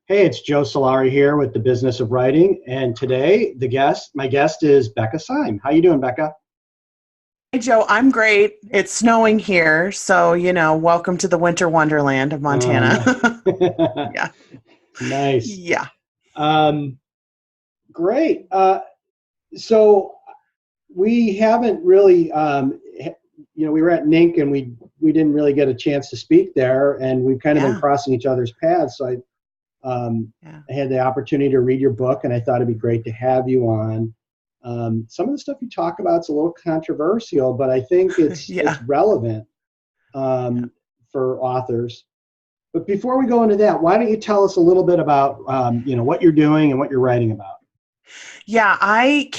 Hey, it's Joe Solari here with the Business of Writing, and today my guest is Becca Syme. How you doing, Becca? Hey Joe, I'm great. It's snowing here, so welcome to the winter wonderland of Montana. No. Yeah. Nice. Yeah. Um, Great. So we haven't really, we were at NINC and we didn't really get a chance to speak there, and we've kind of been Yeah. crossing each other's paths. So Yeah. I had the opportunity to read your book, and I thought it'd be great to have you on. Some of the stuff you talk about is a little controversial, but I think it's Yeah. relevant Yeah. for authors. But before we go into that, why don't you tell us a little bit about what you're doing and what you're writing about? Yeah, I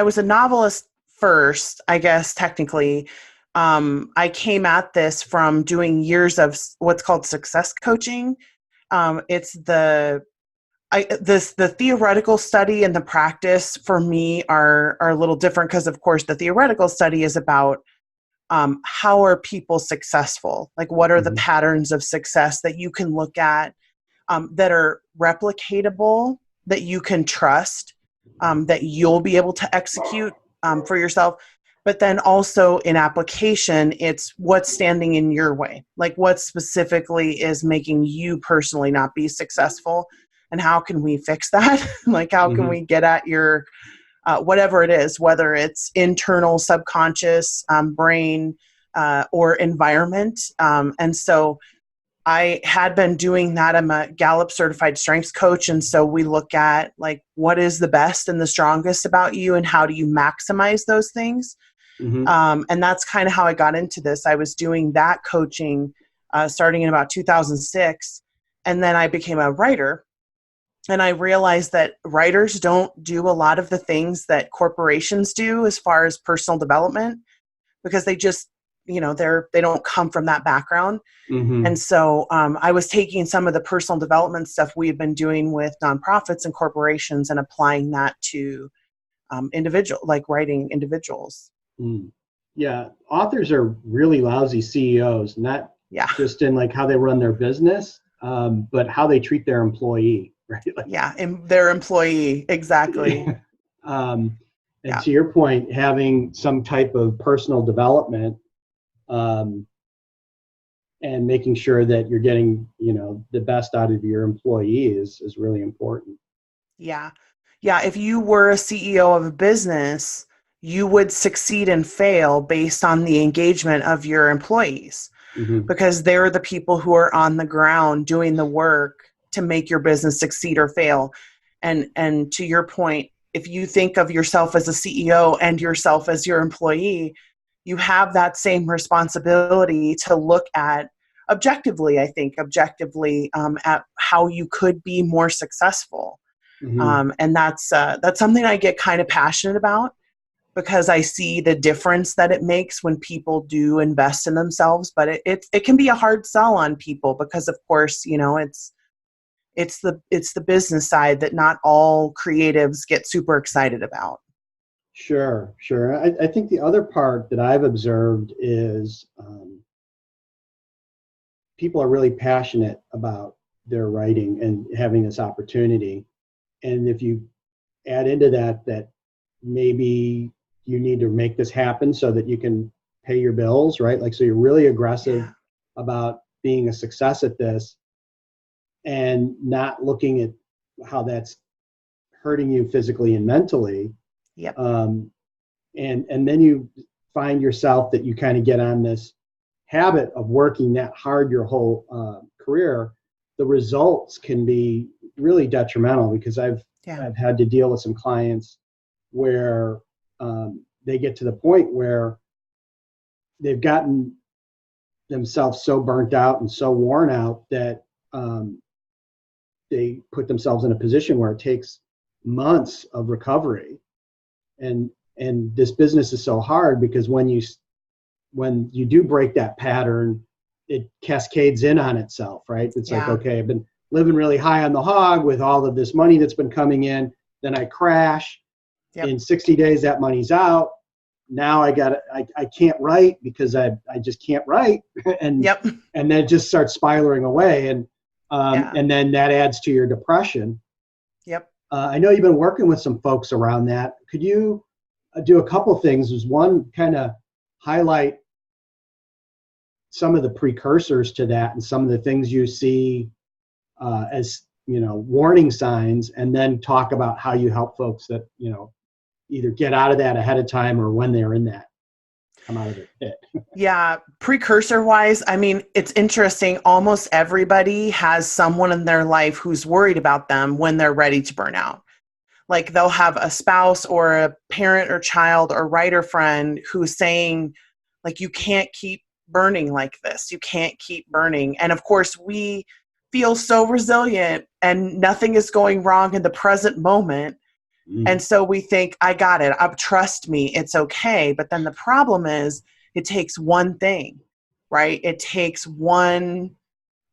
was a novelist first, I guess technically. I came at this from doing years of what's called success coaching. It's the theoretical study and the practice for me are a little different because of course the theoretical study is about how are people successful? Like, what are the Hmm. patterns of success that you can look at that are replicatable, that you can trust, that you'll be able to execute for yourself? But then also in application, it's what's standing in your way. Like, what specifically is making you personally not be successful? And how can we fix that? Like, how can Hmm. we get at your whatever it is, whether it's internal, subconscious, brain, or environment. And so I had been doing that. I'm a Gallup certified strengths coach. And so we look at like what is the best and the strongest about you and how do you maximize those things. Hmm. And that's kind of how I got into this. I was doing that coaching starting in about 2006. And then I became a writer. And I realized that writers don't do a lot of the things that corporations do as far as personal development because they just, they don't come from that background. And Hmm. so I was taking some of the personal development stuff we've been doing with nonprofits and corporations and applying that to like writing individuals. Mm. Yeah, authors are really lousy CEOs, not Yeah. just in like how they run their business, but how they treat their employee, right? Like, Yeah. And their employee. Exactly. um, and Yeah. to your point, having some type of personal development, um, and making sure that you're getting, the best out of your employee is really important. Yeah. Yeah. If you were a CEO of a business, you would succeed and fail based on the engagement of your employees Hmm. because they're the people who are on the ground doing the work to make your business succeed or fail. And to your point, if you think of yourself as a CEO and yourself as your employee, you have that same responsibility to look at objectively at how you could be more successful. Hmm. And that's something I get kind of passionate about because I see the difference that it makes when people do invest in themselves. But it can be a hard sell on people because, of course, it's the business side that not all creatives get super excited about. Sure, sure. I think the other part that I've observed is people are really passionate about their writing and having this opportunity. And if you add into that maybe you need to make this happen so that you can pay your bills, right? Like, so you're really aggressive Yeah. about being a success at this and not looking at how that's hurting you physically and mentally. Yep. Um, and then you find yourself that you kind of get on this habit of working that hard your whole career. The results can be really detrimental because Yeah. I've had to deal with some clients where they get to the point where they've gotten themselves so burnt out and so worn out that they put themselves in a position where it takes months of recovery. And this business is so hard because when you do break that pattern, it cascades in on itself, right? It's like, Yeah. okay, I've been living really high on the hog with all of this money that's been coming in. Then I crash. Yep. In 60 days, that money's out. Now I can't write because I just can't write. and Yep. and then it just starts spiraling away. And Yeah. And then that adds to your depression. Yep. I know you've been working with some folks around that. Could you do a couple things? Is one, kind of highlight some of the precursors to that and some of the things you see as, warning signs, and then talk about how you help folks that, either get out of that ahead of time or when they're in that, come out of the pit. Yeah, precursor wise, I mean, it's interesting. Almost everybody has someone in their life who's worried about them when they're ready to burn out. Like they'll have a spouse or a parent or child or writer friend who's saying, like, you can't keep burning like this. You can't keep burning. And of course, we feel so resilient and nothing is going wrong in the present moment. And so we think, I got it. Trust me, it's okay. But then the problem is it takes one thing, right? It takes one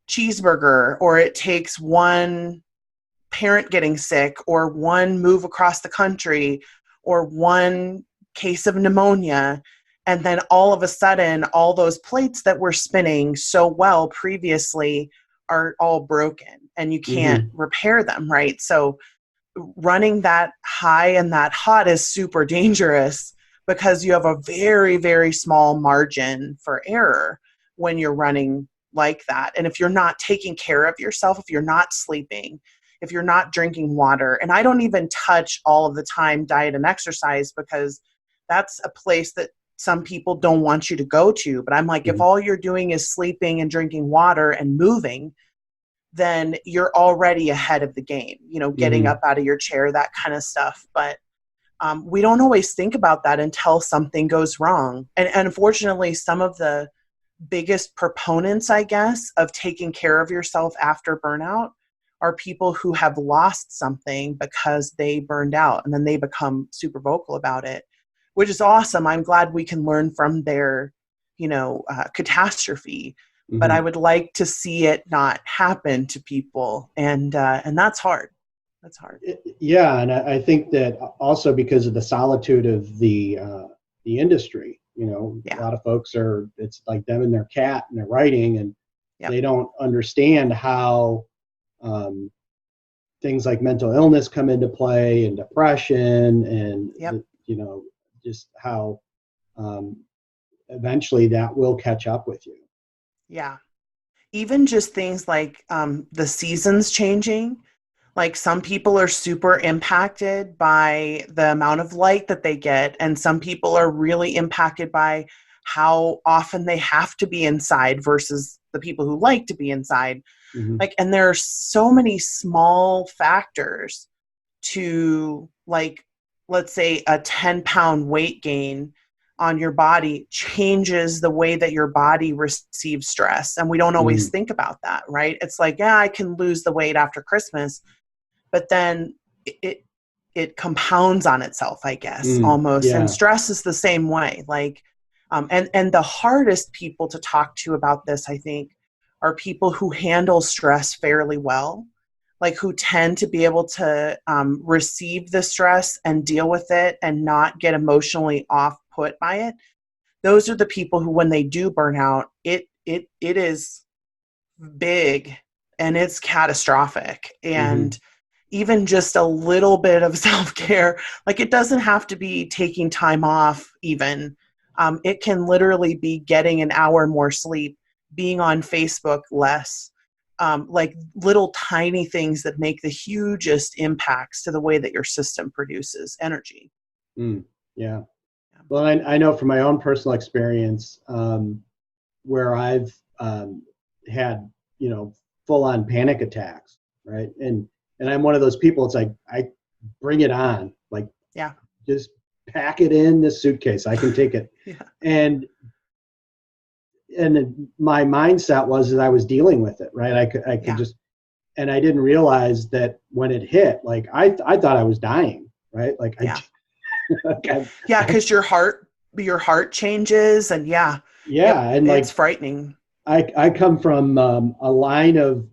cheeseburger, or it takes one parent getting sick, or one move across the country, or one case of pneumonia. And then all of a sudden, all those plates that were spinning so well previously are all broken and you can't repair them, right? So running that high and that hot is super dangerous because you have a very, very small margin for error when you're running like that. And if you're not taking care of yourself, if you're not sleeping, if you're not drinking water, and I don't even touch all of the time diet and exercise because that's a place that some people don't want you to go to. But I'm like, if all you're doing is sleeping and drinking water and moving, then you're already ahead of the game, getting up out of your chair, that kind of stuff. But we don't always think about that until something goes wrong. And unfortunately, some of the biggest proponents, I guess, of taking care of yourself after burnout are people who have lost something because they burned out, and then they become super vocal about it, which is awesome. I'm glad we can learn from their, catastrophe. But I would like to see it not happen to people, and that's hard. That's hard. Yeah, and I think that also because of the solitude of the industry, a lot of folks it's like them and their cat, and they're writing, and they don't understand how things like mental illness come into play, and depression, and just how eventually that will catch up with you. Yeah. Even just things like the seasons changing. Like some people are super impacted by the amount of light that they get, and some people are really impacted by how often they have to be inside versus the people who like to be inside. And there are so many small factors to, like, let's say a 10-pound weight gain on your body changes the way that your body receives stress. And we don't always think about that, right? It's like, yeah, I can lose the weight after Christmas, but then it compounds on itself, I guess, almost. Yeah. And stress is the same way. Like, and the hardest people to talk to about this, I think, are people who handle stress fairly well, like who tend to be able to receive the stress and deal with it and not get emotionally off put by it. Those are the people who, when they do burn out, it is big and it's catastrophic. And even just a little bit of self-care, like it doesn't have to be taking time off even. It can literally be getting an hour more sleep, being on Facebook less, like little tiny things that make the hugest impacts to the way that your system produces energy. Yeah. Well, I know from my own personal experience, where I've had, full-on panic attacks, right? And I'm one of those people. It's like, I bring it on, like, just pack it in this suitcase. I can take it. And my mindset was that I was dealing with it, right? I could just, and I didn't realize that when it hit, like I thought I was dying, right? Like because your heart changes, and and it's frightening. I come from a line of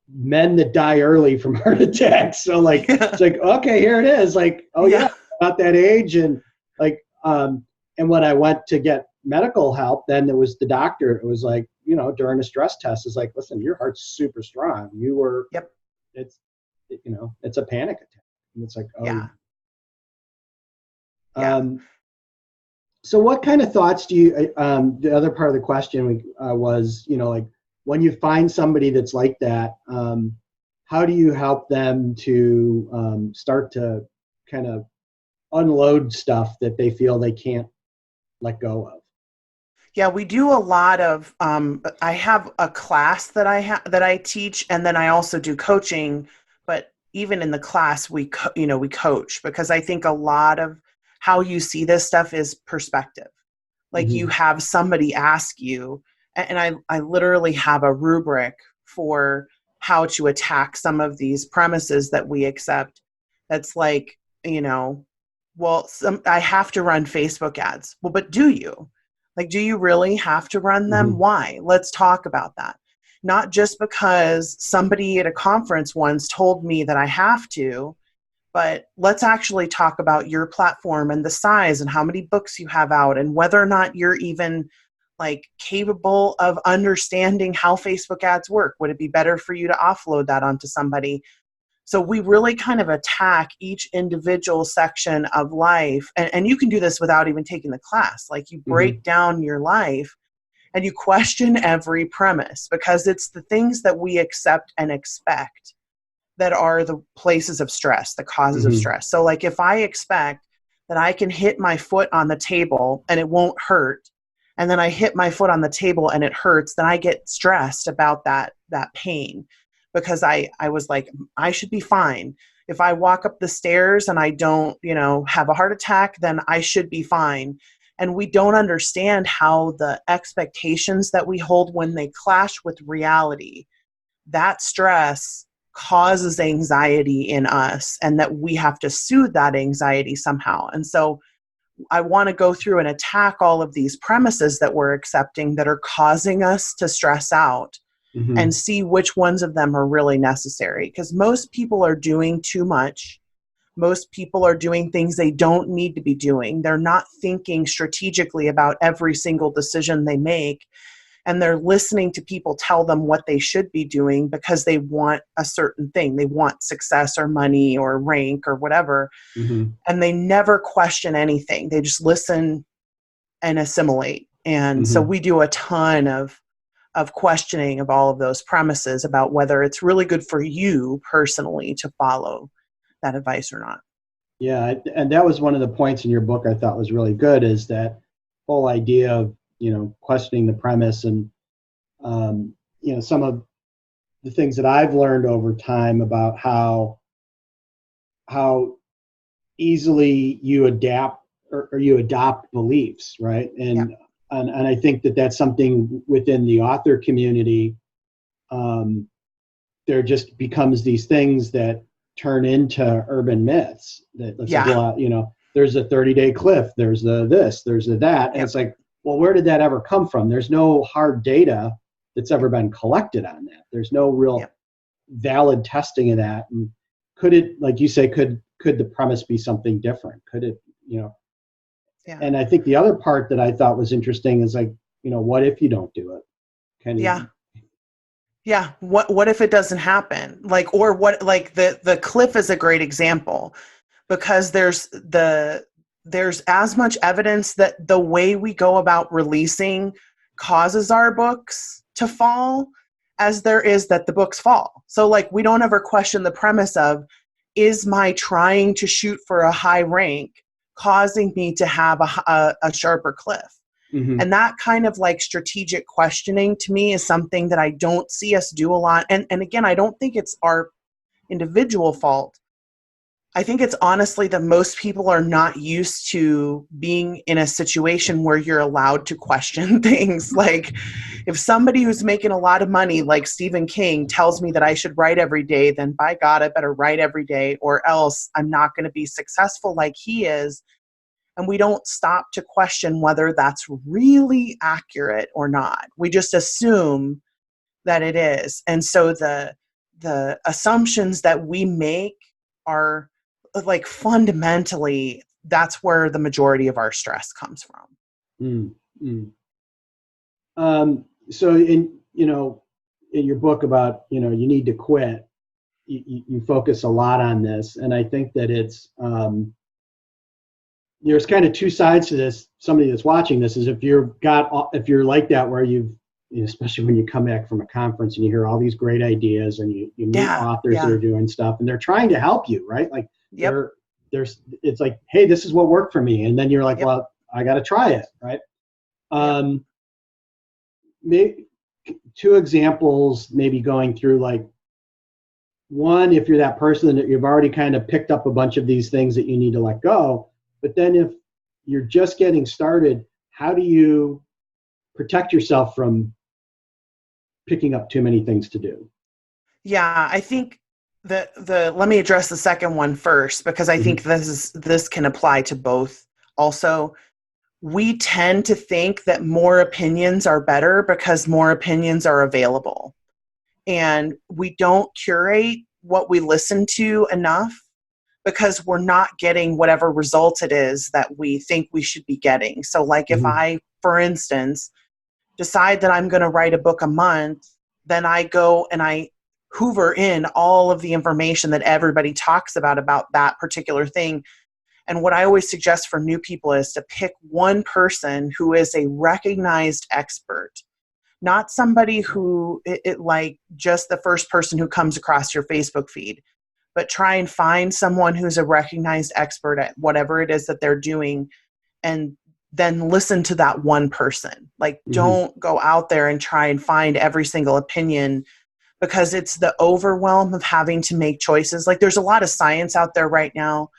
men that die early from heart attacks, so like it's like, okay, here it is, like, about that age, and like and when I went to get medical help, then there was the doctor. It was like, during a stress test is like, listen, your heart's super strong. Yep. It's a panic attack. And it's like, oh, Yeah. Yeah. So what kind of thoughts do you, the other part of the question was, like when you find somebody that's like that, how do you help them to start to kind of unload stuff that they feel they can't let go of? Yeah, we do a lot of. I have a class that I teach, and then I also do coaching. But even in the class, we coach, because I think a lot of how you see this stuff is perspective. Like, you Mm-hmm. have somebody ask you, and I literally have a rubric for how to attack some of these premises that we accept. That's like, well, I have to run Facebook ads. Well, but do you? Like, do you really have to run them? Mm-hmm. Why? Let's talk about that. Not just because somebody at a conference once told me that I have to, but let's actually talk about your platform and the size and how many books you have out and whether or not you're even like capable of understanding how Facebook ads work. Would it be better for you to offload that onto somebody? So we really kind of attack each individual section of life. And you can do this without even taking the class. Like, you Mm-hmm. break down your life and you question every premise, because it's the things that we accept and expect that are the places of stress, the causes of Mm-hmm. stress. So like, if I expect that I can hit my foot on the table and it won't hurt, and then I hit my foot on the table and it hurts, then I get stressed about that pain, because I was like, I should be fine. If I walk up the stairs and I don't, have a heart attack, then I should be fine. And we don't understand how the expectations that we hold, when they clash with reality, that stress causes anxiety in us, and that we have to soothe that anxiety somehow. And so I want to go through and attack all of these premises that we're accepting that are causing us to stress out, Mm-hmm. and see which ones of them are really necessary. Because most people are doing too much. Most people are doing things they don't need to be doing. They're not thinking strategically about every single decision they make, and they're listening to people tell them what they should be doing because they want a certain thing. They want success or money or rank or whatever. Mm-hmm. And they never question anything. They just listen and assimilate. And so Mm-hmm. we do a ton of questioning of all of those premises about whether it's really good for you personally to follow that advice or not. Yeah, and that was one of the points in your book I thought was really good, is that whole idea of questioning the premise, and some of the things that I've learned over time about how easily you adapt, or you adopt beliefs, right? Yeah. And I think that that's something within the author community. Um, there just becomes these things that turn into urban myths. That it's like, Yeah. well, there's a 30-day cliff, there's the this, there's the that, and Yep. it's like, well, where did that ever come from? There's no hard data that's ever been collected on that. There's no real Yep. valid testing of that. And could it, like you say, could the premise be something different? Could it, Yeah. and I think the other part that I thought was interesting is like, what if you don't do it? Can you? Yeah. Yeah. What if it doesn't happen? Like, or what, like the cliff is a great example, because there's as much evidence that the way we go about releasing causes our books to fall as there is that the books fall. So like, we don't ever question the premise of, is my trying to shoot for a high rank causing me to have a sharper cliff? Mm-hmm. And that kind of like strategic questioning to me is something that I don't see us do a lot. And again, I don't think it's our individual fault. I think it's honestly that most people are not used to being in a situation where you're allowed to question things. Like, if somebody who's making a lot of money, like Stephen King, tells me that I should write every day, then by God, I better write every day, or else I'm not going to be successful like he is. And we don't stop to question whether that's really accurate or not. We just assume that it is. And so the assumptions that we make are like, fundamentally, that's where the majority of our stress comes from. Mm-hmm. so in your book about, you need to quit, you focus a lot on this. And I think that there's kind of two sides to this. Somebody that's watching this is if you're like that, where especially when you come back from a conference and you hear all these great ideas and you meet Yeah. authors that are doing stuff and they're trying to help you, right? Like Yep. it's like, hey, this is what worked for me. And then you're like, Yep. well, I got to try it. Right. Maybe two examples, maybe going through, like, one, if you're that person that you've already kind of picked up a bunch of these things that you need to let go, but then if you're just getting started, how do you protect yourself from picking up too many things to do? Yeah, I think let me address the second one first, because I think this can apply to both. Also, we tend to think that more opinions are better because more opinions are available. And we don't curate what we listen to enough because we're not getting whatever result it is that we think we should be getting. So like if I, for instance, decide that I'm going to write a book a month, then I go and I hoover in all of the information that everybody talks about that particular thing. And what I always suggest for new people is to pick one person who is a recognized expert, not somebody who like just the first person who comes across your Facebook feed, but try and find someone who's a recognized expert at whatever it is that they're doing, and then listen to that one person. Like, don't go out there and try and find every single opinion, because it's the overwhelm of having to make choices. Like, there's a lot of science out there right now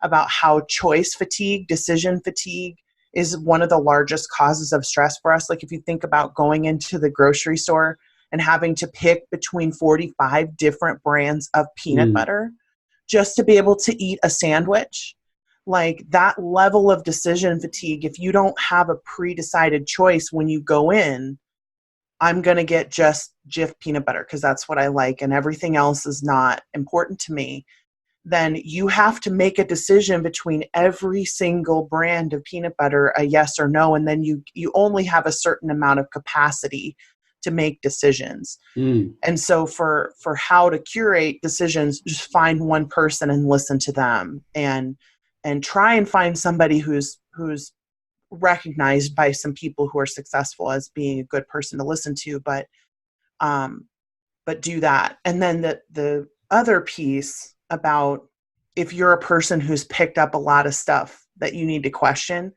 about how choice fatigue, decision fatigue, is one of the largest causes of stress for us. Like, if you think about going into the grocery store and having to pick between 45 different brands of peanut butter just to be able to eat a sandwich, like that level of decision fatigue, if you don't have a pre-decided choice when you go in, I'm going to get just Jif peanut butter because that's what I like and everything else is not important to me, then you have to make a decision between every single brand of peanut butter, a yes or no, and then you only have a certain amount of capacity to make decisions. And so for how to curate decisions, just find one person and listen to them, and try and find somebody who's recognized by some people who are successful as being a good person to listen to, but do that. And then the other piece about, if you're a person who's picked up a lot of stuff that you need to question,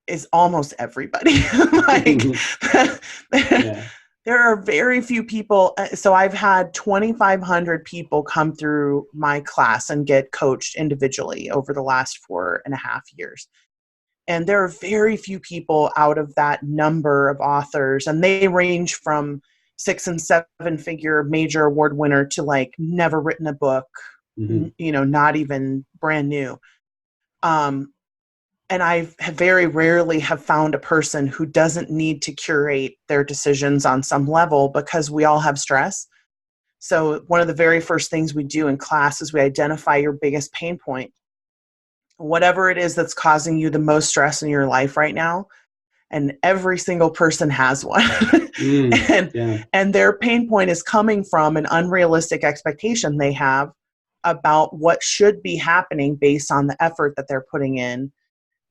is almost everybody. Like, there are very few people. So I've had 2,500 people come through my class and get coached individually over the last 4.5 years. And there are very few people out of that number of authors, and they range from 6 and 7 figure major award winner to like never written a book, not even brand new. And I very rarely have found a person who doesn't need to curate their decisions on some level, because we all have stress. So one of the very first things we do in class is we identify your biggest pain point. Whatever it is that's causing you the most stress in your life right now, and every single person has one. And their pain point is coming from an unrealistic expectation they have about what should be happening based on the effort that they're putting in,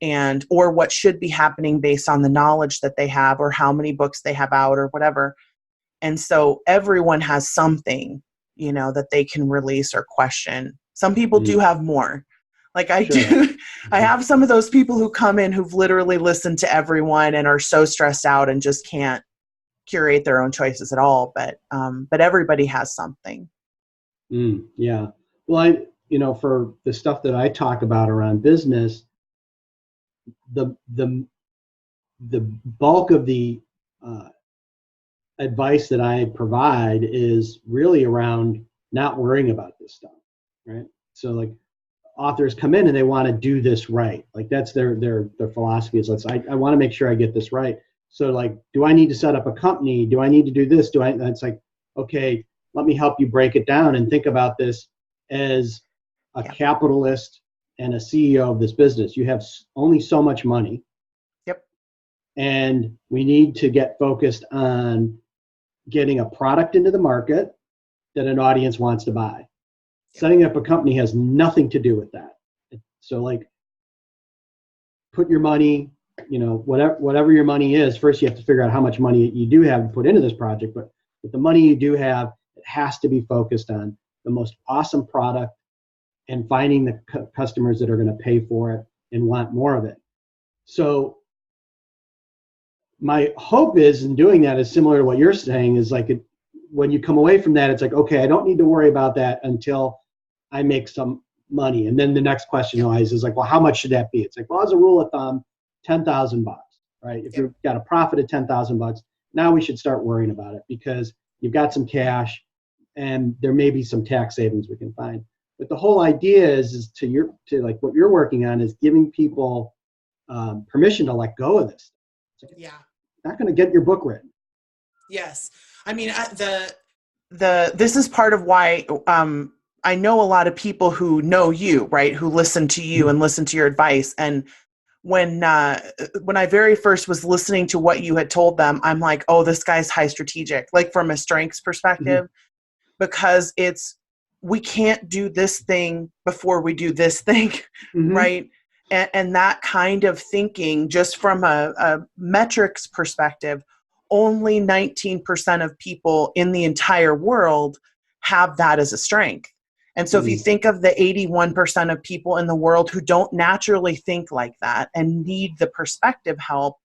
and or what should be happening based on the knowledge that they have or how many books they have out or whatever. And so everyone has something, that they can release or question. Some people do have more. Like I do. I have some of those people who come in who've literally listened to everyone and are so stressed out and just can't curate their own choices at all. But everybody has something. Yeah. Well, for the stuff that I talk about around business, the bulk of the advice that I provide is really around not worrying about this stuff, right? So like, authors come in and they want to do this right. Like that's their philosophy is, I want to make sure I get this right. So like, do I need to set up a company? Do I need to do this? It's like, okay, let me help you break it down and think about this as a capitalist and a CEO of this business. You have only so much money. Yep. and we need to get focused on getting a product into the market that an audience wants to buy. Setting up a company has nothing to do with that. So like, put your money, whatever your money is, first you have to figure out how much money you do have to put into this project, but with the money you do have, it has to be focused on the most awesome product and finding the customers that are going to pay for it and want more of it. So my hope is in doing that is similar to what you're saying, is like when you come away from that, it's like, okay, I don't need to worry about that until I make some money. And then the next question always is like, well, how much should that be? It's like, well, as a rule of thumb, $10,000, right? If you've got a profit of $10,000, now we should start worrying about it because you've got some cash and there may be some tax savings we can find. But the whole idea is to like what you're working on is giving people permission to let go of this. Yeah. Not going to get your book written. Yes. I mean, this is part of why I know a lot of people who know you, right, who listen to you and listen to your advice. And when I very first was listening to what you had told them, I'm like, oh, this guy's high strategic, like from a strengths perspective, because we can't do this thing before we do this thing, right? And that kind of thinking, just from a metrics perspective, only 19% of people in the entire world have that as a strength. And so if you think of the 81% of people in the world who don't naturally think like that and need the perspective help,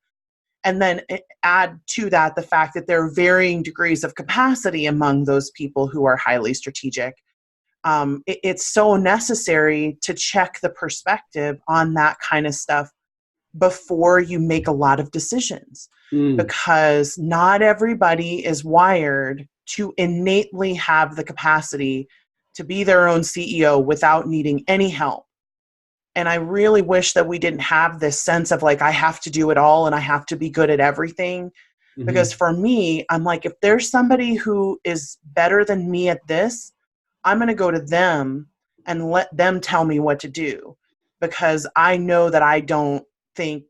and then add to that the fact that there are varying degrees of capacity among those people who are highly strategic, it's so necessary to check the perspective on that kind of stuff before you make a lot of decisions, because not everybody is wired to innately have the capacity to be their own CEO without needing any help. And I really wish that we didn't have this sense of like, I have to do it all and I have to be good at everything. Because for me, I'm like, if there's somebody who is better than me at this, I'm going to go to them and let them tell me what to do, because I know that I don't think,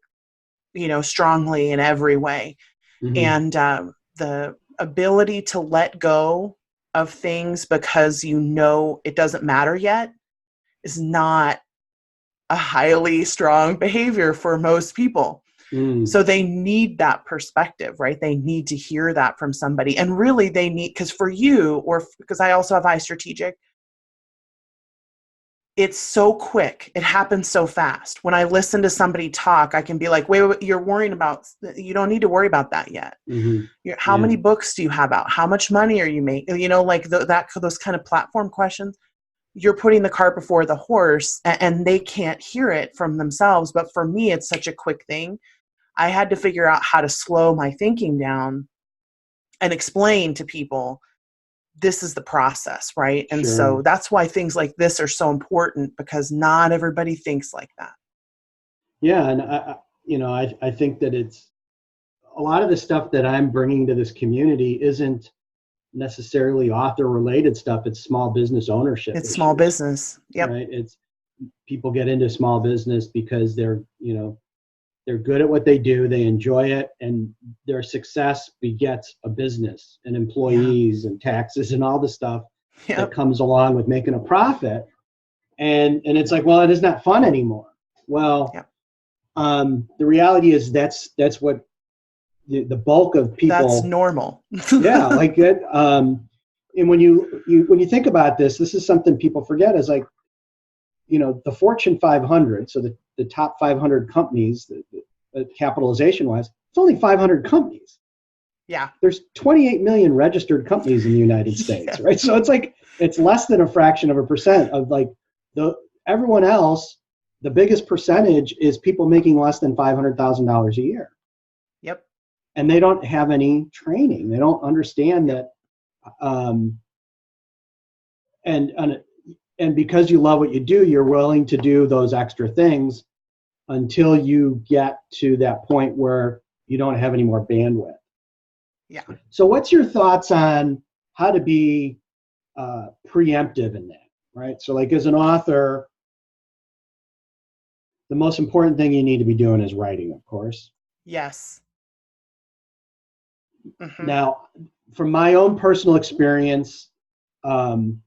strongly in every way. And the ability to let go of things because it doesn't matter yet is not a highly strong behavior for most people. So they need that perspective, right? They need to hear that from somebody. And really they need, because for you, or because I also have high strategic, it's so quick. It happens so fast. When I listen to somebody talk, I can be like, wait, you don't need to worry about that yet. How many books do you have out? How much money are you making? Like those kind of platform questions. You're putting the cart before the horse, and they can't hear it from themselves. But for me, it's such a quick thing. I had to figure out how to slow my thinking down and explain to people, this is the process, right? And so that's why things like this are so important, because not everybody thinks like that. Yeah. And I think that it's a lot of the stuff that I'm bringing to this community isn't necessarily author related stuff. It's small business ownership. It's small business. Yep. Right. It's people get into small business because they're good at what they do. They enjoy it, and their success begets a business and employees and taxes and all the stuff that comes along with making a profit. And it's like, well, it is not fun anymore. Well, the reality is that's what the bulk of people. That's normal. Yeah, like it. And when you think about this is something people forget, is like, the Fortune 500, so the top 500 companies, capitalization-wise, it's only 500 companies. Yeah. There's 28 million registered companies in the United States, right? So it's like, it's less than a fraction of a percent of like everyone else. The biggest percentage is people making less than $500,000 a year. Yep. And they don't have any training. They don't understand that. And because you love what you do, you're willing to do those extra things until you get to that point where you don't have any more bandwidth. Yeah. So what's your thoughts on how to be preemptive in that, right? So like as an author, the most important thing you need to be doing is writing, of course. Yes. Mm-hmm. Now, from my own personal experience, um,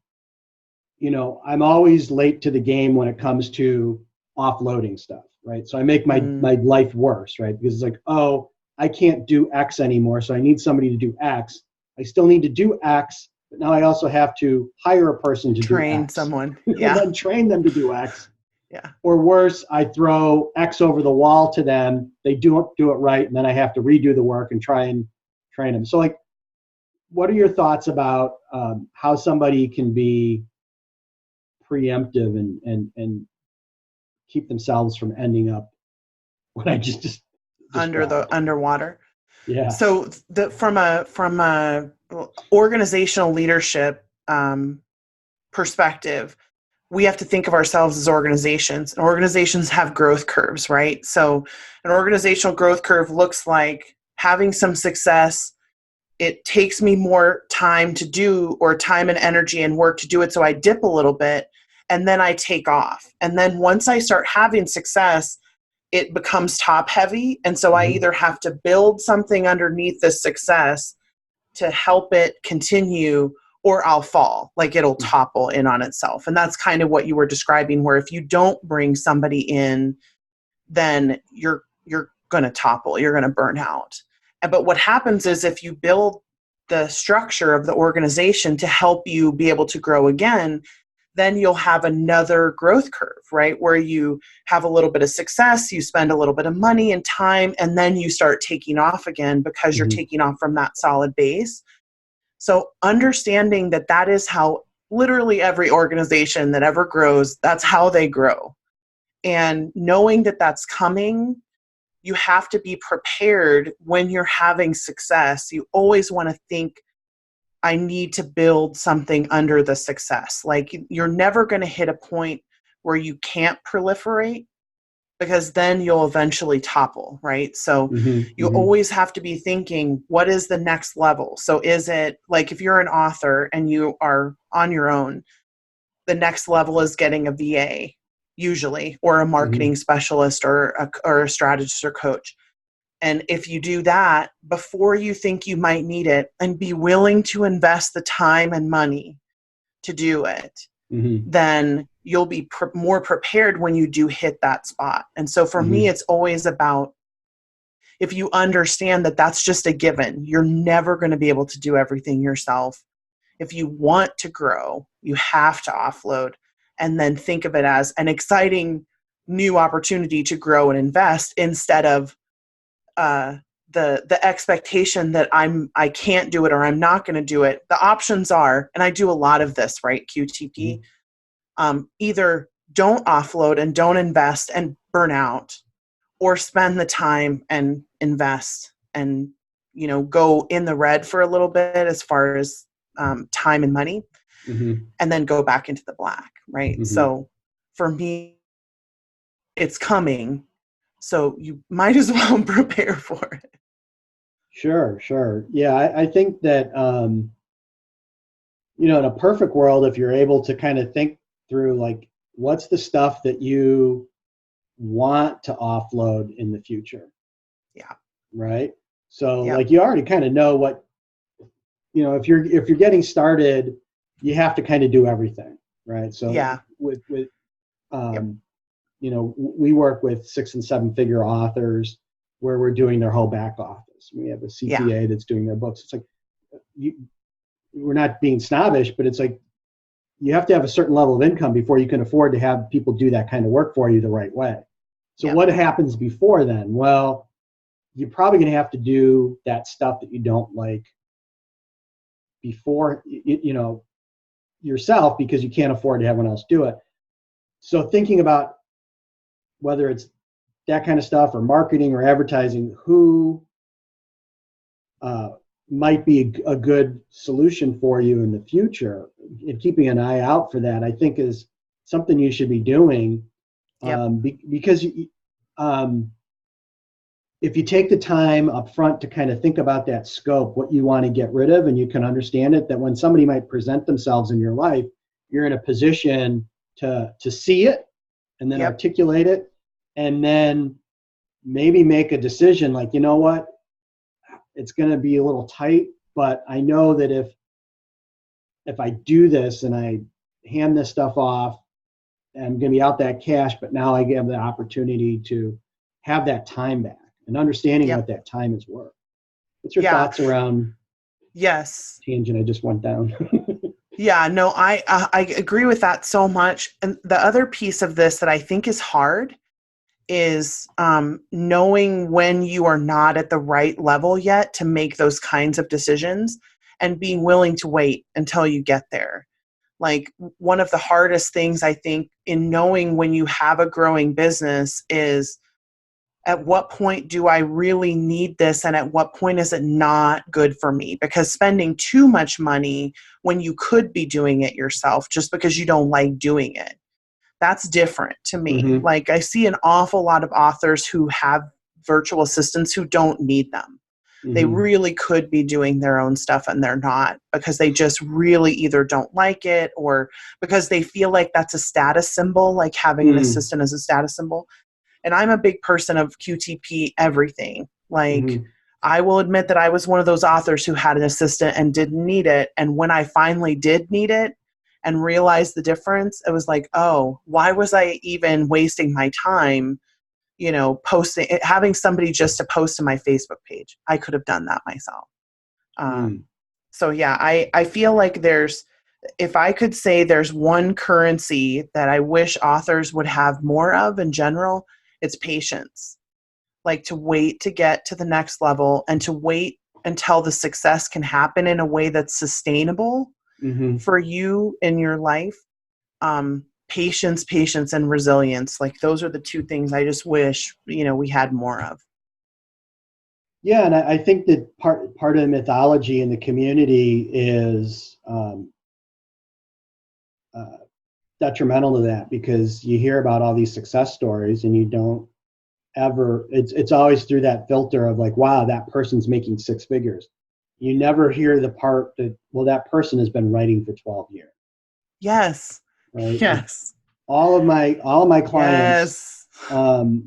I'm always late to the game when it comes to offloading stuff, right? So I make my life worse, right? Because it's like, oh, I can't do X anymore, so I need somebody to do X. I still need to do X, but now I also have to hire a person to do Train X, someone. and Yeah. then train them to do X. Yeah. Or worse, I throw X over the wall to them. They do it right, and then I have to redo the work and try and train them. So, like, what are your thoughts about how somebody can be preemptive and keep themselves from ending up what I just described? Underwater? Yes. So from a organizational leadership perspective, we have to think of ourselves as organizations. And organizations have growth curves, right? So an organizational growth curve looks like having some success. It takes me more time to do, or time and energy and work to do it, so I dip a little bit, and then I take off. And then once I start having success, it becomes top heavy. And so I either have to build something underneath this success to help it continue, or I'll fall, like it'll topple in on itself. And that's kind of what you were describing, where if you don't bring somebody in, then you're going to topple, you're going to burn out. But what happens is, if you build the structure of the organization to help you be able to grow again, then you'll have another growth curve, right? Where you have a little bit of success, you spend a little bit of money and time, and then you start taking off again, because you're taking off from that solid base. So understanding that that is how literally every organization that ever grows, that's how they grow. And knowing that that's coming, you have to be prepared when you're having success. You always want to think, I need to build something under the success. Like, you're never going to hit a point where you can't proliferate, because then you'll eventually topple, right? So you always have to be thinking, what is the next level? So is it like, if you're an author and you are on your own, the next level is getting a VA usually, or a marketing specialist, or a strategist or coach. And if you do that before you think you might need it, and be willing to invest the time and money to do it, then you'll be more prepared when you do hit that spot. And so for me, it's always about, if you understand that that's just a given, you're never going to be able to do everything yourself. If you want to grow, you have to offload, and then think of it as an exciting new opportunity to grow and invest, instead of the expectation that I can't do it, or I'm not going to do it. The options are, and I do a lot of this, right? QTP. Either don't offload and don't invest and burn out, or spend the time and invest and, go in the red for a little bit as far as time and money, and then go back into the black, right? So for me, it's coming, so you might as well prepare for it. Sure. Yeah, I think that, in a perfect world, if you're able to kind of think through, like, what's the stuff that you want to offload in the future? Yeah. Right. So like, you already kind of know what, if you're getting started, you have to kind of do everything. Right. So with we work with 6 and 7 figure authors where we're doing their whole back office. We have a CPA that's doing their books. It's like, we're not being snobbish, but it's like, you have to have a certain level of income before you can afford to have people do that kind of work for you the right way. So what happens before then? Well, you're probably going to have to do that stuff that you don't like before, yourself, because you can't afford to have anyone else do it. So thinking about whether it's that kind of stuff, or marketing or advertising, who might be a good solution for you in the future, and keeping an eye out for that, I think, is something you should be doing. Because if you take the time up front to kind of think about that scope, what you want to get rid of, and you can understand it, that when somebody might present themselves in your life, you're in a position to see it, and then articulate it, and then maybe make a decision like, you know what, it's going to be a little tight, but I know that if I do this and I hand this stuff off, I'm going to be out that cash, but now I have the opportunity to have that time back and understanding what that time is worth. What's your thoughts around tangent I just went down? Yeah, no, I agree with that so much. And the other piece of this that I think is hard is knowing when you are not at the right level yet to make those kinds of decisions and being willing to wait until you get there. Like, one of the hardest things I think in knowing when you have a growing business is, at what point do I really need this, and at what point is it not good for me? Because spending too much money when you could be doing it yourself just because you don't like doing it, that's different to me. Mm-hmm. Like, I see an awful lot of authors who have virtual assistants who don't need them. Mm-hmm. They really could be doing their own stuff and they're not, because they just really either don't like it or because they feel like that's a status symbol, like having an assistant as a status symbol. And I'm a big person of QTP everything. Like, I will admit that I was one of those authors who had an assistant and didn't need it. And when I finally did need it and realized the difference, it was like, oh, why was I even wasting my time, posting, having somebody just to post to my Facebook page? I could have done that myself. So yeah, I feel like if I could say there's one currency that I wish authors would have more of in general, it's patience. Like, to wait to get to the next level and to wait until the success can happen in a way that's sustainable for you in your life. Patience, and resilience. Like, those are the two things I just wish, we had more of. Yeah, and I think that part of the mythology in the community is detrimental to that, because you hear about all these success stories and you don't ever, it's always through that filter of like, wow, that person's making six figures. You never hear the part that, well, that person has been writing for 12 years. Yes. Right. Yes. Like, all of my clients, that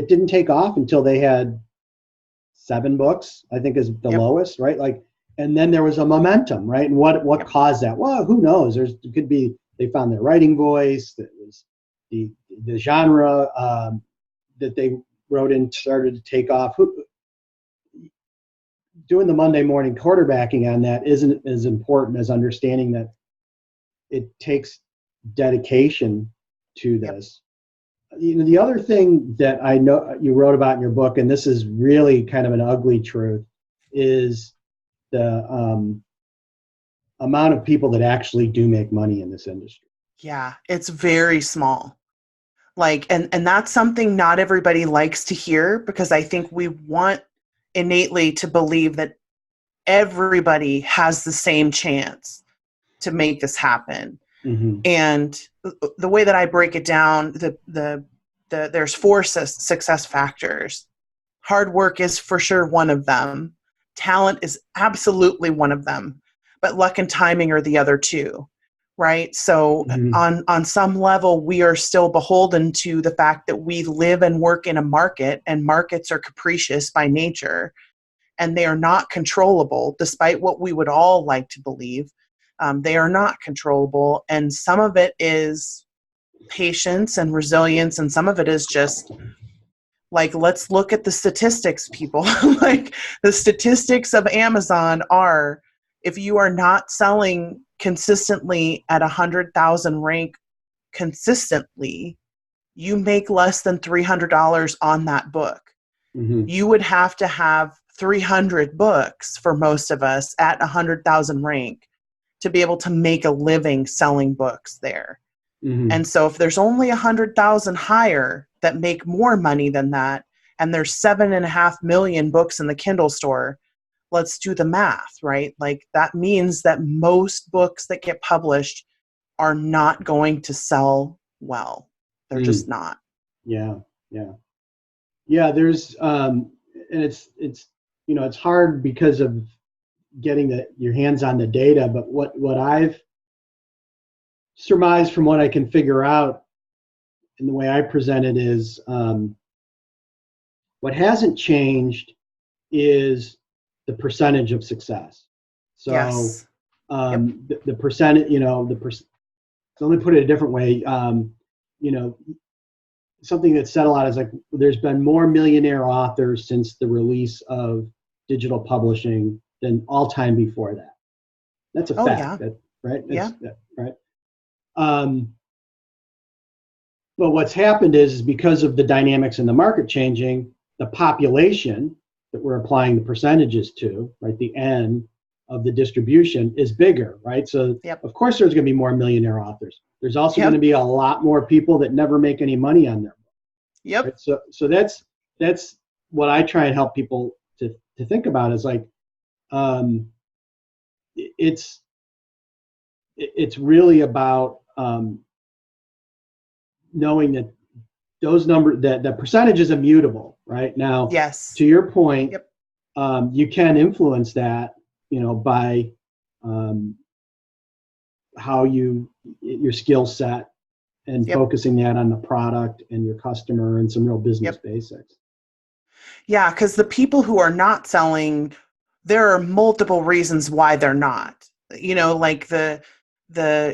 didn't take off until they had 7 books, I think is the lowest, right? Like, and then there was a momentum, right? And what caused that? Well, who knows? It could be they found their writing voice. That was the genre that they wrote in started to take off. Doing the Monday morning quarterbacking on that isn't as important as understanding that it takes dedication to this. The other thing that I know you wrote about in your book, and this is really kind of an ugly truth, is the amount of people that actually do make money in this industry. Yeah, it's very small. Like, and that's something not everybody likes to hear, because I think we want innately to believe that everybody has the same chance to make this happen. And the way that I break it down, there's 4 success factors. Hard work is for sure one of them. Talent is absolutely one of them. But luck and timing are the other 2, right? So on some level, we are still beholden to the fact that we live and work in a market, and markets are capricious by nature, and they are not controllable, despite what we would all like to believe. They are not controllable, and some of it is patience and resilience, and some of it is just, like, let's look at the statistics, people. Like, the statistics of Amazon are, if you are not selling consistently at 100,000 rank consistently, you make less than $300 on that book. You would have to have 300 books for most of us at 100,000 rank to be able to make a living selling books there. And so if there's only 100,000 higher that make more money than that, and there's 7.5 million books in the Kindle store, let's do the math, right? Like, that means that most books that get published are not going to sell well. They're just not. Yeah. There's and it's hard because of getting your hands on the data, but what I've surmised from what I can figure out in the way I present it is, What hasn't changed is the percentage of success. So Yes. Yep. the percentage, so let me put it a different way. You know, something that's said a lot is like there's been more millionaire authors since the release of digital publishing than all time before that. That's a Oh fact. yeah. That right? Yeah. Right. But what's happened is because of the dynamics in the market changing, the population that we're applying the percentages to, right, the N of the distribution is bigger, right? So Yep. of course there's going to be more millionaire authors. There's also going to Yep. be a lot more people that never make any money on their book. Yep. Right? So that's what I try and help people to think about is like it's really about knowing that those numbers, that percentage is immutable, right? Now, Yes. to your point, Yep. You can influence that, by how your skill set and Yep. focusing that on the product and your customer and some real business Yep. basics. Yeah, because the people who are not selling, there are multiple reasons why they're not. Like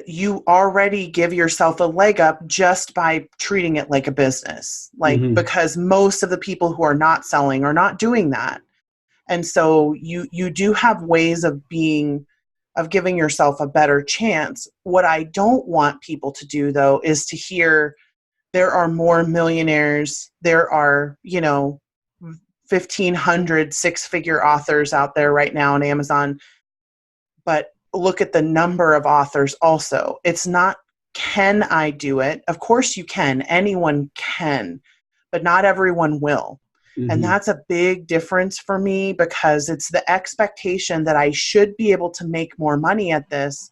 you already give yourself a leg up just by treating it like a business. Like Mm-hmm. because most of the people who are not selling are not doing that. And so you do have ways of giving yourself a better chance. What I don't want people to do though is to hear there are more millionaires, there are, 1,500 six-figure authors out there right now on Amazon. But look at the number of authors also. It's not, can I do it? Of course you can. Anyone can, but not everyone will. Mm-hmm. And that's a big difference for me because it's the expectation that I should be able to make more money at this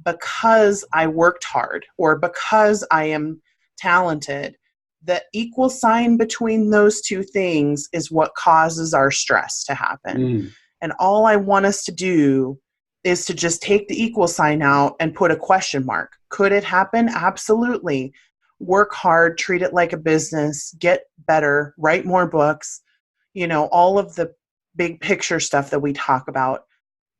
because I worked hard or because I am talented. The equal sign between those two things is what causes our stress to happen. Mm. And all I want us to do is to just take the equal sign out and put a question mark. Could it happen? Absolutely. Work hard, treat it like a business, get better, write more books, all of the big picture stuff that we talk about.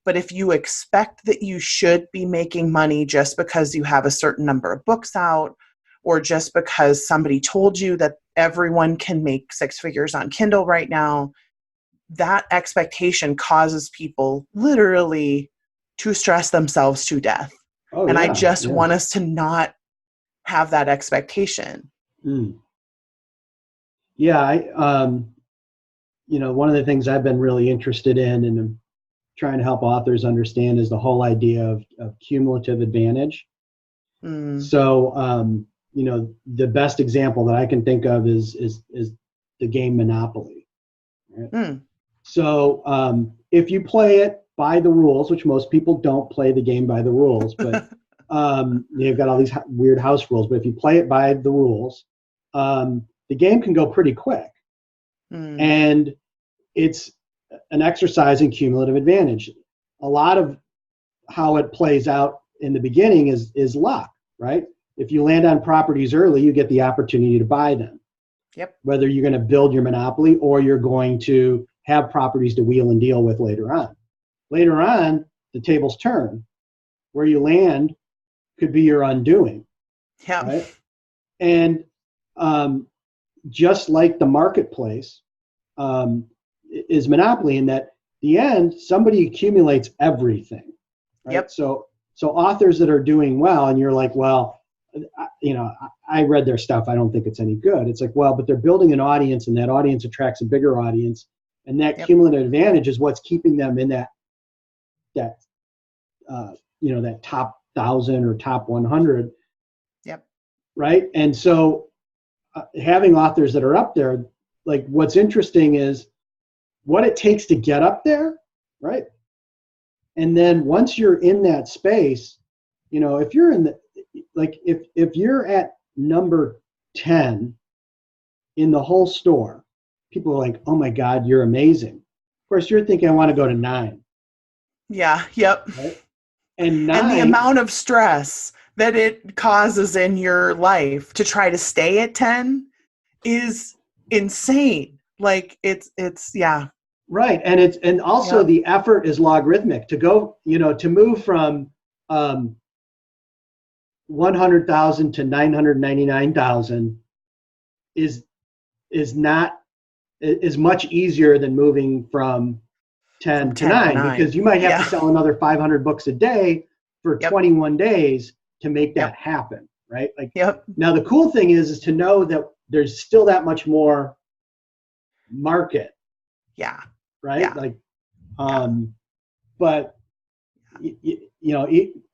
But if you expect that you should be making money just because you have a certain number of books out, or just because somebody told you that everyone can make six figures on Kindle right now, that expectation causes people literally to stress themselves to death. Oh, and I yeah, just yeah. want us to not have that expectation. Mm. Yeah, one of the things I've been really interested in and I'm trying to help authors understand is the whole idea of cumulative advantage. So, the best example that I can think of is the game Monopoly. Right? So, if you play it by the rules, which most people don't play the game by the rules, but you've got all these weird house rules. But if you play it by the rules, the game can go pretty quick, and it's an exercise in cumulative advantage. A lot of how it plays out in the beginning is luck, right? If you land on properties early, you get the opportunity to buy them. Yep. Whether you're going to build your monopoly or you're going to have properties to wheel and deal with later on. Later on, the tables turn. Where you land could be your undoing. Yeah. Right? And just like the marketplace is monopoly in that the end, somebody accumulates everything. Right? Yep. So authors that are doing well, and you're like, well, I read their stuff. I don't think it's any good. It's like, well, but they're building an audience, and that audience attracts a bigger audience, and that cumulative advantage is what's keeping them in that top 1,000 or top 100. Yep. Right. And so having authors that are up there, like what's interesting is what it takes to get up there. Right. And then once you're in that space, if you're if you're at number 10 in the whole store, people are like, oh my God, you're amazing. Of course, you're thinking, I want to go to 9. Yeah. Yep. Right? And the amount of stress that it causes in your life to try to stay at 10 is insane. Like yeah. Right. And also Yep. the effort is logarithmic to go, to move from 100,000 to 999,000 is not is much easier than moving from From 10 to 10 to 9, 9. because you might have to Yeah. sell another 500 books a day for Yep. 21 days to make that Yep. happen, right? Like, Yep. now the cool thing is to know that there's still that much more market, Yeah. right? Yeah. Like, Yeah. but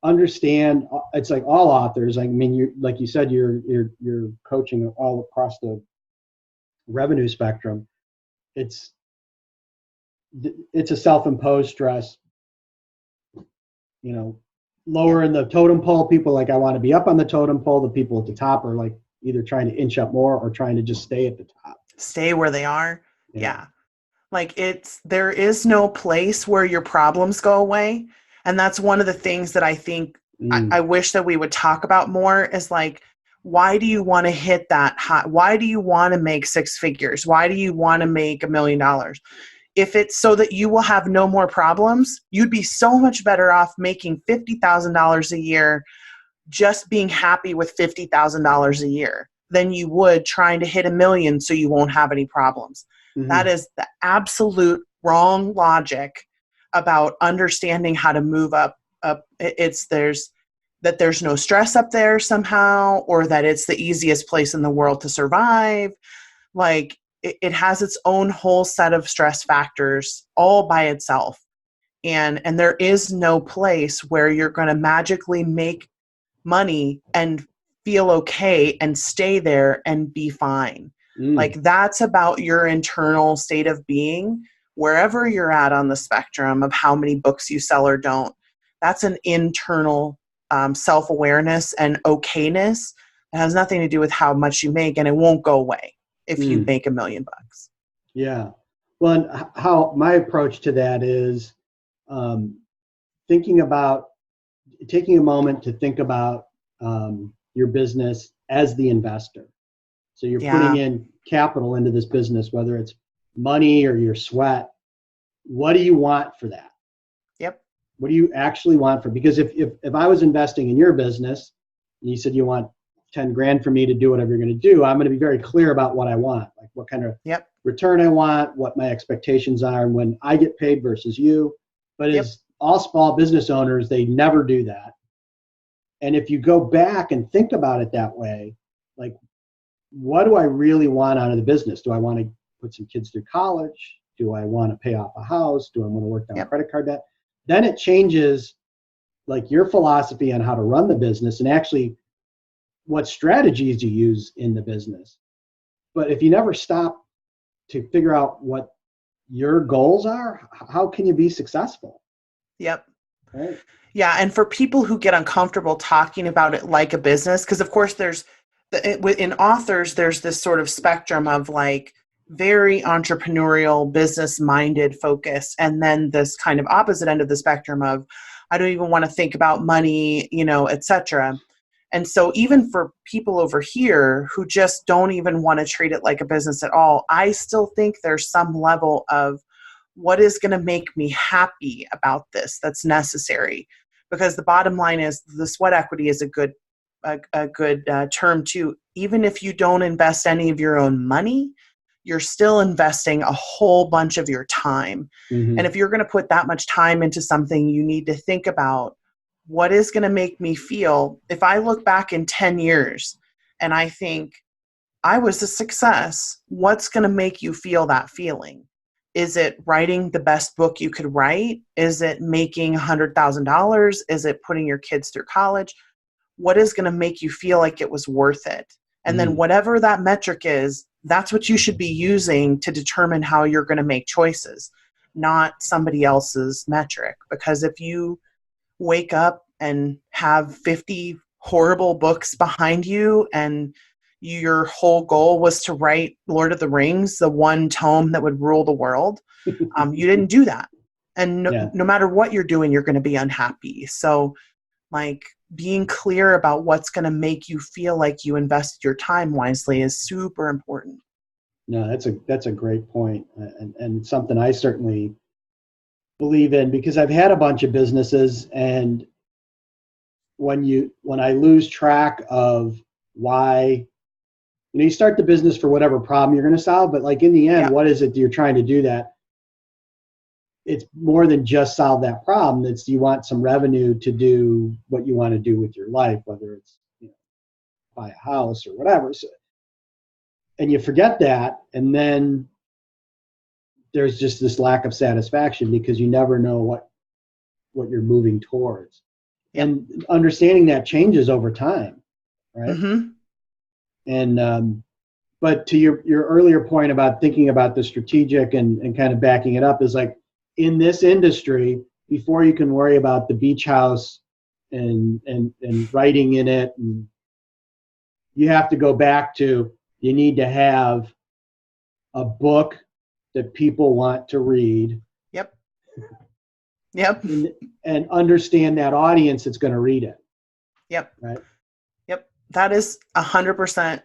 understand, it's like all authors. I mean, you like you said, you're coaching all across the revenue spectrum. It's a self-imposed stress. Lower Yep. in the totem pole, people like, I want to be up on the totem pole. The people at the top are like either trying to inch up more or trying to just stay at the top. Stay where they are. Yeah. Yeah. Like there is no place where your problems go away. And that's one of the things that I think I Mm. wish that we would talk about more is like, why do you want to hit that high? Why do you want to make six figures? Why do you want to make $1 million? If it's so that you will have no more problems, you'd be so much better off making $50,000 a year, just being happy with $50,000 a year than you would trying to hit 1 million so you won't have any problems. That Mm-hmm. is the absolute wrong logic about understanding how to move up. There's no stress up there somehow, or that it's the easiest place in the world to survive. Like it has its own whole set of stress factors all by itself. And there is no place where you're going to magically make money and feel okay and stay there and be fine. Mm. Like that's about your internal state of being, wherever you're at on the spectrum of how many books you sell or don't. That's an internal self-awareness and okayness. It has nothing to do with how much you make, and it won't go away if you Mm. make $1 million. Yeah. Well, and how my approach to that is, thinking about taking a moment to think about your business as the investor. So you're putting Yeah. in capital into this business, whether it's money or your sweat. What do you want for that? Yep. What do you actually want for? Because if I was investing in your business and you said you want 10 grand for me to do whatever you're going to do, I'm going to be very clear about what I want, like what kind of Yep. return I want, what my expectations are, and when I get paid versus you. But Yep. as all small business owners, they never do that. And if you go back and think about it that way, like, what do I really want out of the business? Do I want to put some kids through college? Do I want to pay off a house? Do I want to work down Yep. credit card debt? Then it changes like your philosophy on how to run the business and actually what strategies you use in the business. But if you never stop to figure out what your goals are, how can you be successful? Yep. Right? Yeah, and for people who get uncomfortable talking about it like a business, because of course in authors, there's this sort of spectrum of like very entrepreneurial, business-minded focus, and then this kind of opposite end of the spectrum of I don't even want to think about money, etc. And so even for people over here who just don't even want to treat it like a business at all, I still think there's some level of what is going to make me happy about this that's necessary. Because the bottom line is the sweat equity is a good term too. Even if you don't invest any of your own money, you're still investing a whole bunch of your time. Mm-hmm. And if you're going to put that much time into something, you need to think about what is going to make me feel. If I look back in 10 years and I think I was a success, what's going to make you feel that feeling? Is it writing the best book you could write? Is it making $100,000? Is it putting your kids through college? What is going to make you feel like it was worth it? And then whatever that metric is, that's what you should be using to determine how you're going to make choices, not somebody else's metric. Because if you wake up and have 50 horrible books behind you and your whole goal was to write Lord of the Rings, the one tome that would rule the world, you didn't do that. And no matter what you're doing, you're going to be unhappy. So like being clear about what's going to make you feel like you invested your time wisely is super important. No, that's a great point, and something I certainly believe in, because I've had a bunch of businesses, and when I lose track of why, you start the business for whatever problem you're going to solve, but like in the end, Yep. what is it that you're trying to do? That it's more than just solve that problem. It's you want some revenue to do what you want to do with your life, whether it's buy a house or whatever. So, and you forget that, and then there's just this lack of satisfaction because you never know what you're moving towards. Yep. And understanding that changes over time, right? Mm-hmm. And but to your earlier point about thinking about the strategic and kind of backing it up, is like in this industry, before you can worry about the beach house and writing in it, and you have to go back to, you need to have a book that people want to read. Yep. Yep. And understand that audience that's going to read it. Yep. Right. Yep. That is 100%.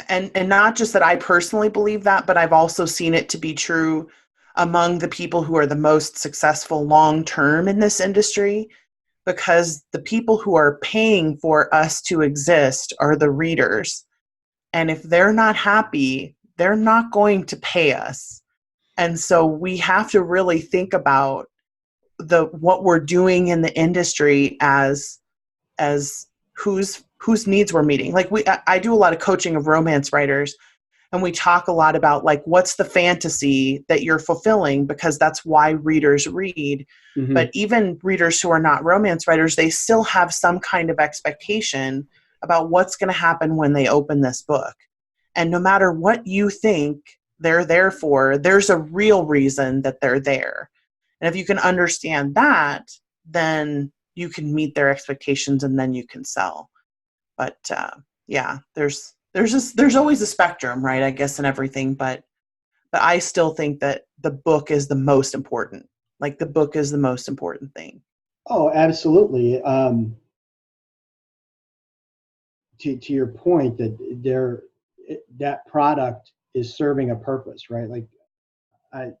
And not just that I personally believe that, but I've also seen it to be true among the people who are the most successful long term in this industry, because the people who are paying for us to exist are the readers. And if they're not happy, they're not going to pay us. And so we have to really think about what we're doing in the industry as whose needs we're meeting. Like I do a lot of coaching of romance writers, and we talk a lot about like, what's the fantasy that you're fulfilling, because that's why readers read. Mm-hmm. But even readers who are not romance writers, they still have some kind of expectation about what's going to happen when they open this book. And no matter what you think they're there for, there's a real reason that they're there. And if you can understand that, then you can meet their expectations, and then you can sell. But yeah, there's always a spectrum, right? I guess, in everything, but I still think that the book is the most important. Like, the book is the most important thing. Oh, absolutely. To your point, that product is serving a purpose, right? Like I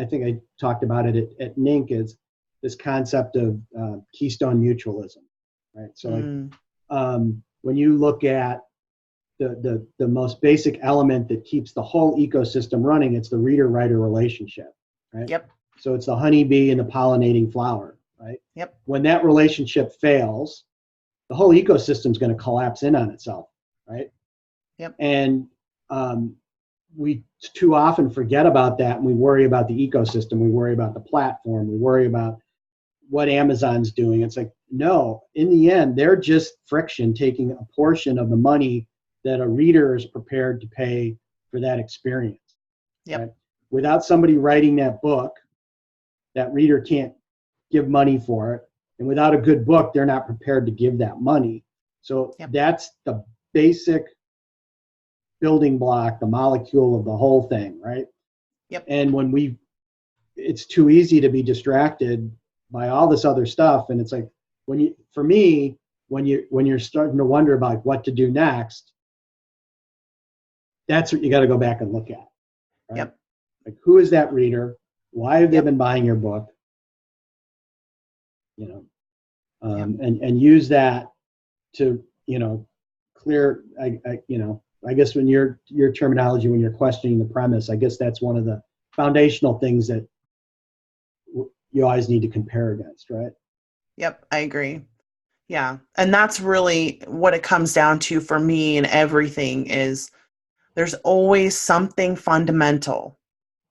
think I talked about it at NINC, is this concept of Keystone mutualism, right? So when you look at the most basic element that keeps the whole ecosystem running, it's the reader-writer relationship, right? Yep. So it's the honeybee and the pollinating flower, right? Yep. When that relationship fails, the whole ecosystem is going to collapse in on itself, right? Yep. And we too often forget about that, and we worry about the ecosystem, we worry about the platform, we worry about what Amazon's doing. It's like, no, in the end, they're just friction, taking a portion of the money that a reader is prepared to pay for that experience. Yep. Right? Without somebody writing that book, that reader can't give money for it. And without a good book, they're not prepared to give that money. So that's the basic building block, the molecule of the whole thing, right? Yep. And it's too easy to be distracted by all this other stuff. And it's like, when you're starting to wonder about what to do next, that's what you got to go back and look at. Right? Yep. Like, who is that reader? Why have they been buying your book? And use that to, clear, I guess when your terminology, when you're questioning the premise, I guess that's one of the foundational things that you always need to compare against, right? Yep, I agree. Yeah. And that's really what it comes down to for me in everything, is there's always something fundamental,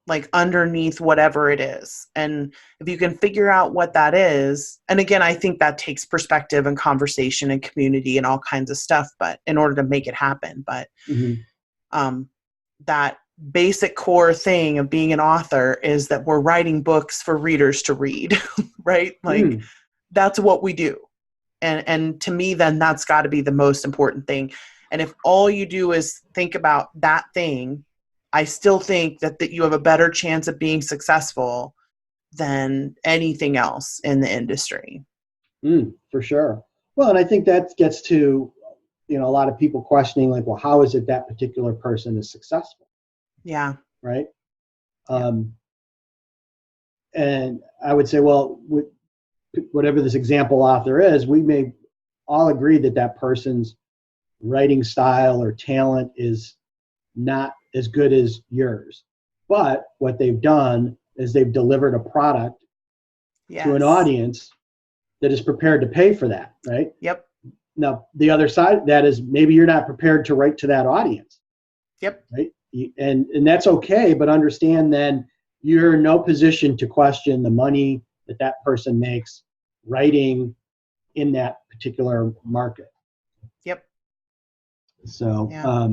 like underneath whatever it is. And if you can figure out what that is, and again, I think that takes perspective and conversation and community and all kinds of stuff, but in order to make it happen, but that basic core thing of being an author is that we're writing books for readers to read, right? Like that's what we do. And to me, then that's got to be the most important thing. And if all you do is think about that thing, I still think that you have a better chance of being successful than anything else in the industry. For sure. Well, and I think that gets to, a lot of people questioning, like, well, how is it that particular person is successful? Yeah. Right. And I would say, well, whatever this example author is, we may all agree that that person's writing style or talent is not as good as yours. But what they've done is they've delivered a product to an audience that is prepared to pay for that, right? Yep. Now, the other side of that is maybe you're not prepared to write to that audience. Yep. Right? And that's okay, but understand then you're in no position to question the money that that person makes writing in that particular market. Yep. So, Yeah.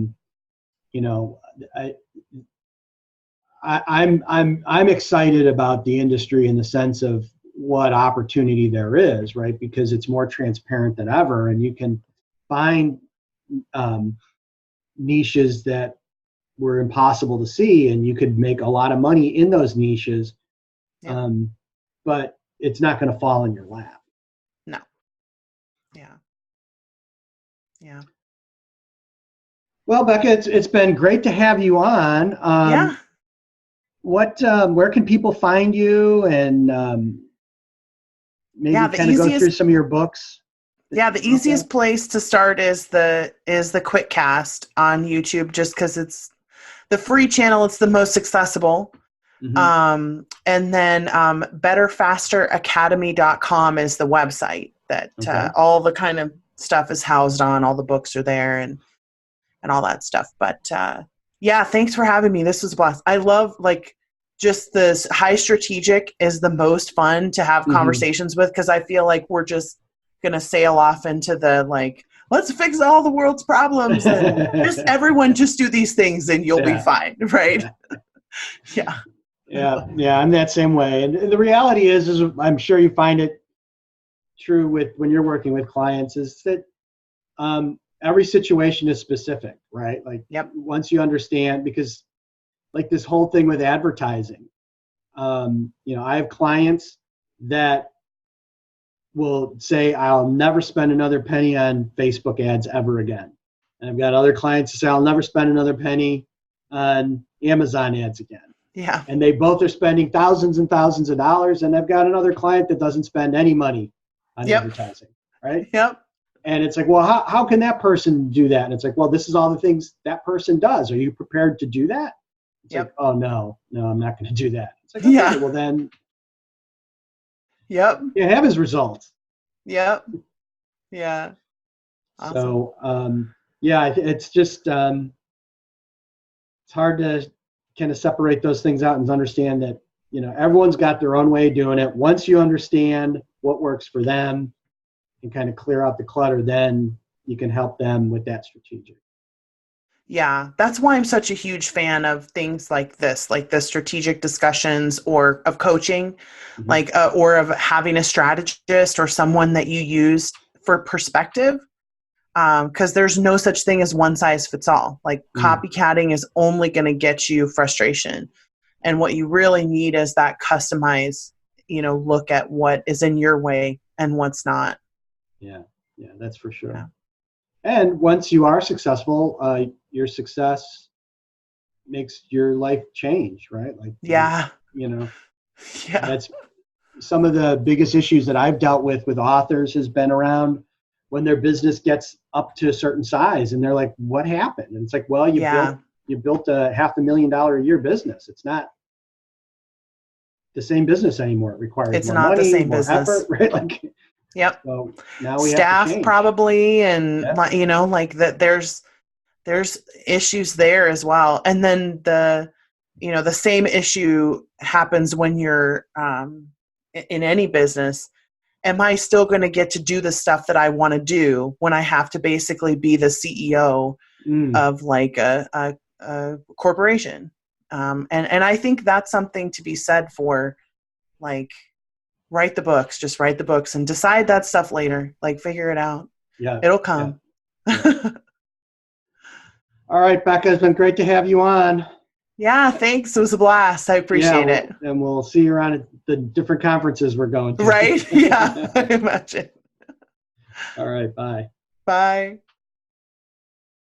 I'm excited about the industry in the sense of what opportunity there is, right? Because it's more transparent than ever, and you can find niches that were impossible to see, and you could make a lot of money in those niches. Yeah. But it's not going to fall in your lap. No. Yeah. Yeah. Well, Becca, it's been great to have you on. Yeah. Where can people find you, and maybe kind of go through some of your books? Yeah, the easiest place to start is the Quick Cast on YouTube, just because it's the free channel. It's the most accessible. Mm-hmm. And then betterfasteracademy.com is the website that all the kind of stuff is housed on. All the books are there and all that stuff. But yeah, thanks for having me. This was a blast. I love just this high strategic is the most fun to have conversations with, because I feel like we're just going to sail off into the let's fix all the world's problems and just everyone just do these things and you'll be fine. Right. Yeah. Yeah. I'm that same way. And the reality is I'm sure you find it true when you're working with clients, is that every situation is specific, right? Once you understand, because this whole thing with advertising, I have clients that will say, I'll never spend another penny on Facebook ads ever again. And I've got other clients that say, I'll never spend another penny on Amazon ads again. Yeah. And they both are spending thousands and thousands of dollars. And I've got another client that doesn't spend any money on advertising, right? Yep. And it's like, well, how can that person do that? And it's like, well, this is all the things that person does. Are you prepared to do that? It's like, oh, no, I'm not going to do that. It's like, okay, well then. Yep. You have his results. Yep. Yeah. Awesome. So, it's just, it's hard to kind of separate those things out and understand that, everyone's got their own way of doing it. Once you understand what works for them and kind of clear out the clutter, then you can help them with that strategic. Yeah, that's why I'm such a huge fan of things like this, like the strategic discussions or of coaching, or of having a strategist or someone that you use for perspective. Because there's no such thing as one size fits all. Copycatting is only going to get you frustration. And what you really need is that customized, look at what is in your way and what's not. Yeah, that's for sure. Yeah. And once you are successful, your success makes your life change, right? That's some of the biggest issues that I've dealt with authors has been around when their business gets up to a certain size and they're like, what happened? And it's like, well, you built a $500,000 a year business. It's not the same business anymore. It requires more money, the same more business. effort, right? Yep. So now we staff have to change. Probably, and that there's issues there as well. And then the same issue happens when you're in any business. Am I still going to get to do the stuff that I want to do when I have to basically be the CEO of a corporation? And I think that's something to be said for, write the books, just write the books and decide that stuff later. Figure it out. Yeah. It'll come. Yeah. All right, Becca, it's been great to have you on. Yeah, thanks. It was a blast. I appreciate it. And we'll see you around at the different conferences we're going to. Right? Yeah, I imagine. All right, bye. Bye.